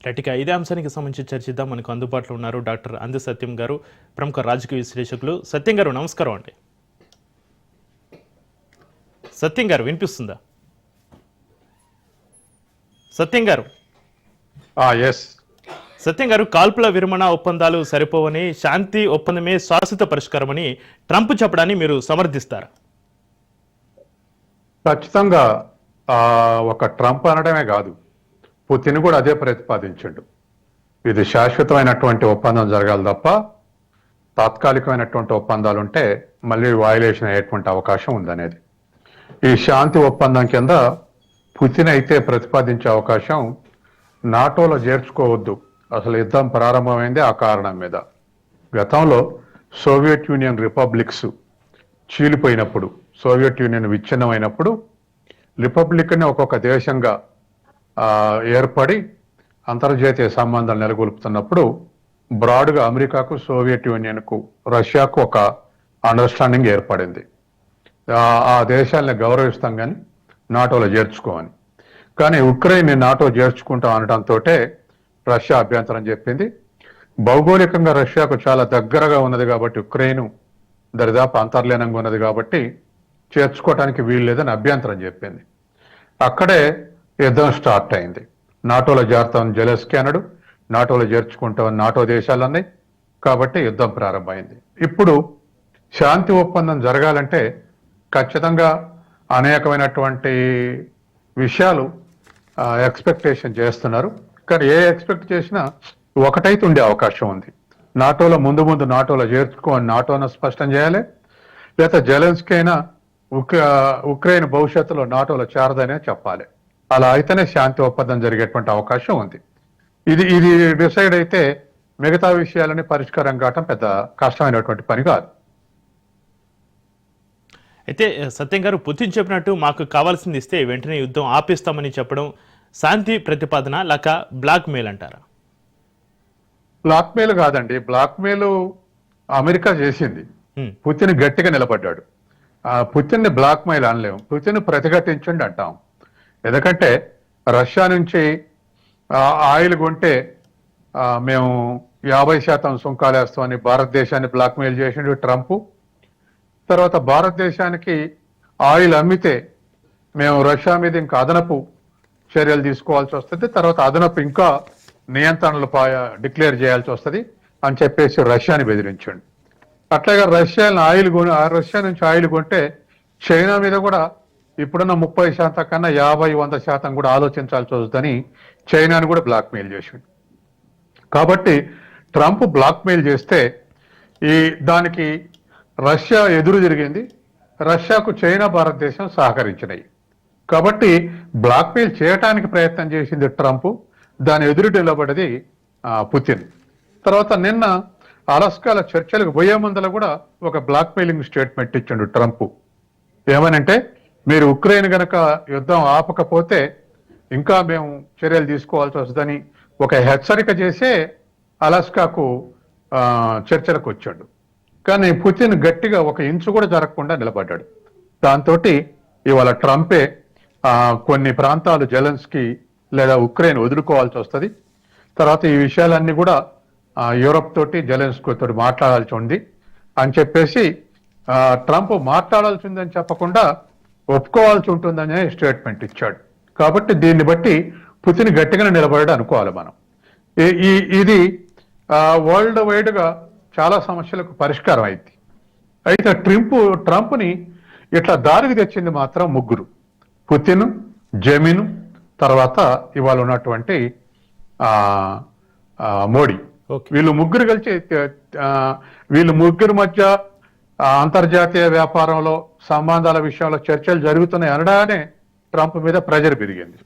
Right, ఇక ఇదే అంశానికి సంబంధించి చర్చిద్దాం. మనకు అందుబాటులో ఉన్నారు డాక్టర్ అంది సత్యం గారు, ప్రముఖ రాజకీయ విశ్లేషకులు. సత్యం గారు నమస్కారం అండి. సత్యం గారు వినిపిస్తుందా? సత్యం గారు ఎస్ సత్యం గారు, కాల్పుల విరమణ ఒప్పందాలు సరిపోవని, శాంతి ఒప్పందమే శాశ్వత పరిష్కారమని ట్రంప్ చెప్పడాన్ని మీరు సమర్థిస్తారా? ఖచ్చితంగా ఒక ట్రంప్ అనడమే కాదు, పుతిన్ కూడా అదే ప్రతిపాదించాడు. ఇది శాశ్వతమైనటువంటి ఒప్పందం జరగాలి తప్ప తాత్కాలికమైనటువంటి ఒప్పందాలు ఉంటే మళ్ళీ వయలేషన్ అయ్యేటువంటి అవకాశం ఉందనేది. ఈ శాంతి ఒప్పందం కింద పుతిన్ అయితే ప్రతిపాదించే అవకాశం నాటోలో చేర్చుకోవద్దు, అసలు యుద్ధం ప్రారంభమైంది ఆ కారణం మీద. గతంలో సోవియట్ యూనియన్ రిపబ్లిక్స్ చీలిపోయినప్పుడు, సోవియట్ యూనియన్ విచ్ఛిన్నమైనప్పుడు రిపబ్లిక్ని ఒక్కొక్క దేశంగా ఏర్పడి అంతర్జాతీయ సంబంధాలు నెలకొల్పుతున్నప్పుడు బ్రాడ్గా అమెరికాకు, సోవియట్ యూనియన్కు, రష్యాకు ఒక అండర్స్టాండింగ్ ఏర్పడింది. ఆ దేశాలని గౌరవిస్తాం కానీ నాటోలో చేర్చుకోమని. కానీ ఉక్రెయిన్ని నాటో చేర్చుకుంటాం అనడంతో రష్యా అభ్యంతరం చెప్పింది. భౌగోళికంగా రష్యాకు చాలా దగ్గరగా ఉన్నది కాబట్టి, ఉక్రెయిన్ దరిదాపు అంతర్లీనంగా ఉన్నది కాబట్టి చేర్చుకోవటానికి వీలు లేదని అభ్యంతరం చెప్పింది. అక్కడే యుద్ధం స్టార్ట్ అయింది. నాటోలో చేరుతామని జెలెన్స్కీ అన్నాడు, నాటోలో చేర్చుకుంటామని నాటో దేశాలన్నాయి. కాబట్టి యుద్ధం ప్రారంభమైంది. ఇప్పుడు శాంతి ఒప్పందం జరగాలంటే ఖచ్చితంగా అనేకమైనటువంటి విషయాలు ఎక్స్పెక్టేషన్ చేస్తున్నారు. కానీ ఏ ఎక్స్పెక్ట్ చేసినా ఒకటైతే ఉండే అవకాశం ఉంది. నాటోలో ముందు నాటోలో చేర్చుకోని నాటోను స్పష్టం చేయాలి, లేదా జెలెన్స్కీ అయినా ఉక్రెయిన్ భవిష్యత్తులో నాటోలో చేరదనే చెప్పాలి. అలా అయితేనే శాంతి ఒప్పందం జరిగేటువంటి అవకాశం ఉంది. ఇది డిసైడ్ అయితే మిగతా విషయాలని పరిష్కారం కావటం పెద్ద కష్టమైనటువంటి పని కాదు. అయితే సత్యం గారు, పుతిన్ చెప్పినట్టు మాకు కావాల్సింది ఇస్తే వెంటనే యుద్ధం ఆపేస్తామని చెప్పడం శాంతి ప్రతిపాదన లేక బ్లాక్ మెయిల్ అంటారా? బ్లాక్ మెయిల్ కాదండి, బ్లాక్ మెయిల్ అమెరికా చేసింది. పుతిన్ గట్టిగా నిలబడ్డాడు. పుతిన్ ని బ్లాక్ మెయిల్ అనలేము, పుతిన్ ప్రతిఘటించండి అంటాం. ఎందుకంటే రష్యా నుంచి ఆయిల్ కొంటే మేము 50% సుంకాలు వేస్తామని భారతదేశాన్ని బ్లాక్ మెయిల్ చేసిండు ట్రంప్. తర్వాత భారతదేశానికి ఆయిల్ అమ్మితే మేము రష్యా మీద ఇంకా అదనపు చర్యలు తీసుకోవాల్సి వస్తుంది, తర్వాత అదనపు ఇంకా నియంత్రణలు డిక్లేర్ చేయాల్సి వస్తుంది అని చెప్పేసి రష్యాని బెదిరించండి. అట్లాగే రష్యా నుంచి ఆయిల్ కొంటే చైనా మీద కూడా ఇప్పుడున్న 30% కన్నా 50-100% కూడా ఆలోచించాల్సి వస్తుందని చైనాని కూడా బ్లాక్ మెయిల్ చేసిండు. కాబట్టి ట్రంప్ బ్లాక్ మెయిల్ చేస్తే దానికి రష్యా ఎదురు జరిగింది. రష్యాకు చైనా, భారతదేశం సహకరించినాయి. కాబట్టి బ్లాక్ మెయిల్ చేయటానికి ప్రయత్నం చేసింది ట్రంప్, దాని ఎదురు నిలబడేది పుతిన్. తర్వాత నిన్న అలస్కాల చర్చలకు పోయే ముందర కూడా ఒక బ్లాక్ మెయిలింగ్ స్టేట్మెంట్ ఇచ్చిండు ట్రంప్. ఏమనంటే, మీరు ఉక్రెయిన్ గనక యుద్ధం ఆపకపోతే ఇంకా మేము చర్యలు తీసుకోవాల్సి వస్తుందని ఒక హెచ్చరిక చేసే అలస్కాకు చర్చలకు వచ్చాడు. కానీ పుతిన్ గట్టిగా ఒక ఇంచు కూడా జరగకుండా నిలబడ్డాడు. దాంతో ఇవాళ ట్రంపే కొన్ని ప్రాంతాలు జెలెన్స్కీ లేదా ఉక్రెయిన్ వదులుకోవాల్సి వస్తుంది. తర్వాత ఈ విషయాలన్నీ కూడా యూరప్ తోటి జెలెన్స్కీ తోటి మాట్లాడాల్సి ఉంది అని చెప్పేసి ట్రంప్ మాట్లాడాల్సి ఉందని చెప్పకుండా ఒప్పుకోవాల్సి ఉంటుందనే స్టేట్మెంట్ ఇచ్చాడు. కాబట్టి దీన్ని బట్టి పుతిన్ గట్టిగానే నిలబడ్డాడు అనుకోవాలి మనం. ఇది వరల్డ్ వైడ్ గా చాలా సమస్యలకు పరిష్కారం అయింది. అయితే ట్రంప్ని ఇట్లా దారికి తెచ్చింది మాత్రం ముగ్గురు: పుతిన్, జెమిన్, తర్వాత ఇవాళ ఉన్నటువంటి మోడీ. వీళ్ళు ముగ్గురు కలిసి వీళ్ళు ముగ్గురు మధ్య అంతర్జాతీయ వ్యాపారంలో సంబంధాల విషయంలో చర్చలు జరుగుతున్నాయి అనడానే ట్రంప్ మీద ప్రెజర్ పెరిగింది.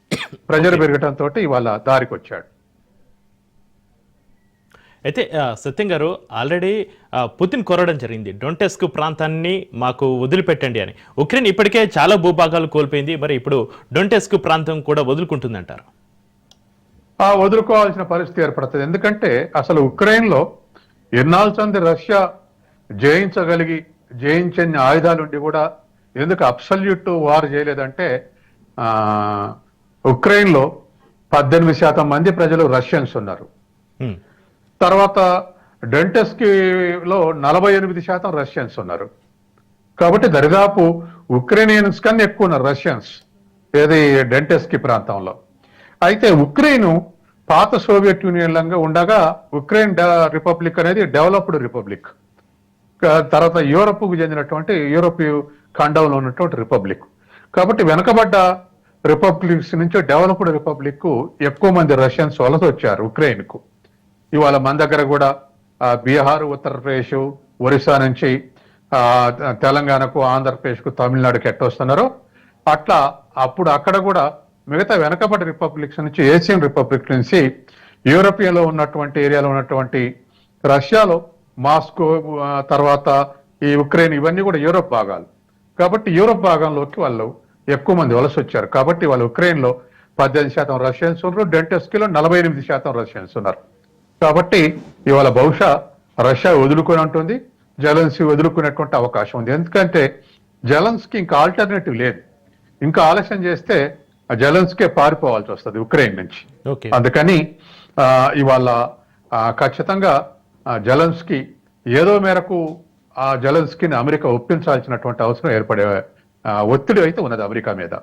ప్రెజర్ పెరగడంతో ఇవాళ దారికి వచ్చాడు. అయితే సత్యం గారు, ఆల్రెడీ పుతిన్ కోరడం జరిగింది, డొంటెస్క్ ప్రాంతాన్ని మాకు వదిలిపెట్టండి అని. ఉక్రెయిన్ ఇప్పటికే చాలా భూభాగాలు కోల్పోయింది, మరి ఇప్పుడు డొంటెస్క్ ప్రాంతం కూడా వదులుకుంటుందంటారు? వదులుకోవాల్సిన పరిస్థితి ఏర్పడుతుంది. ఎందుకంటే అసలు ఉక్రెయిన్లో ఎన్నాళ్ళ రష్యా జయించని ఆయుధాలుండి కూడా ఎందుకు అబ్సల్యూట్ వార్ చేయలేదంటే, ఉక్రెయిన్లో 18% మంది ప్రజలు రష్యన్స్ ఉన్నారు. ఉమ్, తర్వాత డొంటెస్క్ లో 48% రష్యన్స్ ఉన్నారు. కాబట్టి దరిదాపు ఉక్రేనియన్స్ కన్నా ఎక్కువ ఉన్నారు రష్యన్స్ ఏది డొంటెస్క్ ప్రాంతంలో. అయితే ఉక్రెయిన్ పాత సోవియట్ యూనియన్ లాగా ఉండగా ఉక్రెయిన్ రిపబ్లిక్ అనేది డెవలప్డ్ రిపబ్లిక్. తర్వాత యూరోప్కు చెందినటువంటి యూరోపియన్ ఖండంలో ఉన్నటువంటి రిపబ్లిక్. కాబట్టి వెనకబడ్డ రిపబ్లిక్స్ నుంచి డెవలప్డ్ రిపబ్లిక్ కు ఎక్కువ మంది రష్యన్స్ వలస వచ్చారు ఉక్రెయిన్ కు. ఇవాళ మన దగ్గర కూడా బీహార్, ఉత్తరప్రదేశ్, ఒరిస్సా నుంచి తెలంగాణకు, ఆంధ్రప్రదేశ్కు, తమిళనాడుకు ఎట్టొస్తున్నారో అట్లా అప్పుడు అక్కడ కూడా మిగతా వెనకబడి రిపబ్లిక్స్ నుంచి, ఏషియన్ రిపబ్లిక్ నుంచి యూరోపియన్ లో ఉన్నటువంటి ఏరియాలో ఉన్నటువంటి రష్యాలో మాస్కో, తర్వాత ఈ ఉక్రెయిన్, ఇవన్నీ కూడా యూరోప్ భాగాలు. కాబట్టి యూరోప్ భాగంలోకి వాళ్ళు ఎక్కువ మంది వలస వచ్చారు. కాబట్టి వాళ్ళు ఉక్రెయిన్ లో 18% రష్యన్స్ ఉన్నారు, డొంటెస్క్ లో 48% రష్యన్స్ ఉన్నారు. కాబట్టి ఇవాళ బహుశా రష్యా వదులుకొని ఉంటుంది, జెలెన్స్కీ వదులుకునేటువంటి అవకాశం ఉంది. ఎందుకంటే జెలెన్స్కీ ఇంకా ఆల్టర్నేటివ్ లేదు. ఇంకా ఆలస్యం చేస్తే జెలెన్స్కే పారిపోవాల్సి వస్తుంది ఉక్రెయిన్ నుంచి. ఓకే. అందుకని ఇవాళ ఖచ్చితంగా జెలెన్స్కీ ఏదో మేరకు ఆ జెలెన్స్కీని అమెరికా ఒప్పించాల్సినటువంటి అవసరం ఏర్పడే ఒత్తిడి అయితే ఉన్నది అమెరికా మీద.